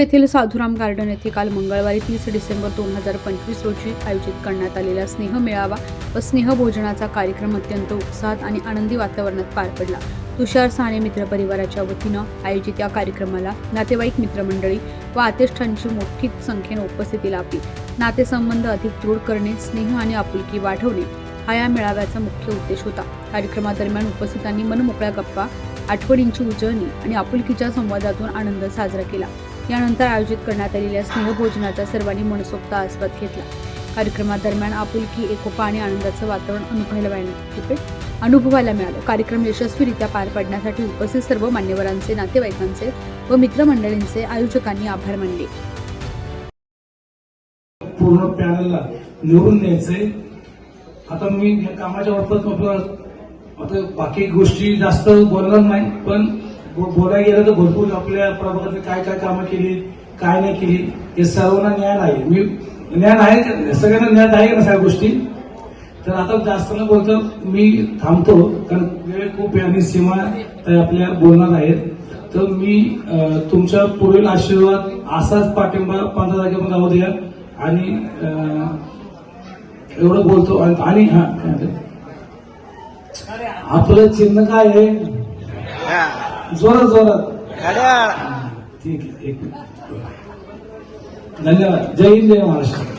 येथील साधुराम गार्डन येथे काल मंगळवारी 30 डिसेंबर 2025 रोजी आयोजित करण्यात आलेला स्नेह मेळावा व स्नेह भोजनाचा कार्यक्रम अत्यंत उत्साहात आणि आनंदी वातावरणात पार पडला। तुषार साने मित्र परिवाराच्या वतीनं आयोजित या कार्यक्रमाला नातेवाईक मित्रमंडळी व आतिष्ठांची मोठी संख्येने उपस्थिती लाभली। नातेसंबंध अधिक दृढ करणे, स्नेह आणि आपुलकी वाढवणे हा या मेळाव्याचा मुख्य उद्देश होता। कार्यक्रमादरम्यान उपस्थितांनी मनमोकळ्या गप्पा, आठवणींची उजळणी आणि आपुलकीच्या संवादातून आनंद साजरा केला। यानंतर आयोजित करण्यात आलेल्या स्नेहभोजनाचा सर्वांनी मनसोक्त आस्वाद घेतला। कार्यक्रमादरम्यान आपुलकी, एकोपा आणि आनंदाचं वातावरण अनुभवायला मिळालं। कार्यक्रम यशस्वीरित्या पार पाडण्यासाठी उपस्थित सर्व मान्यवरांचे, नातेवाईकांचे व मित्रमंडळींचे आयोजकांनी आभार मानले। पूर्ण पॅनलला निवडून द्यायचंय। आता मी कामाच्या बाबतीत आता बाकी गोष्टी जास्त बोलणार नाही, पण बोलायला गेलं तर भरपूर आपल्या प्रभागात काय काय कामं केली, काय नाही केली हे सर्वांना ज्ञान आहे। मी ज्ञान आहे, सगळ्यांना ज्ञान आहे ना सगळ्या गोष्टी। तर आता जास्त न बोलतो मी थांबतो, कारण वेळ खूप आहे आणि सीमा आपल्या बोलणार आहेत। तर मी तुमच्या पुढील आशीर्वाद असाच पाठिंबा 15 तारखेपर्यंत राहू द्या आणि एवढं बोलतो। आणि हा आपलं चिन्ह काय आहे? जोरात जोरात। ठीक आहे, एक मिनिट। धन्यवाद। जय हिंद, जय महाराष्ट्र।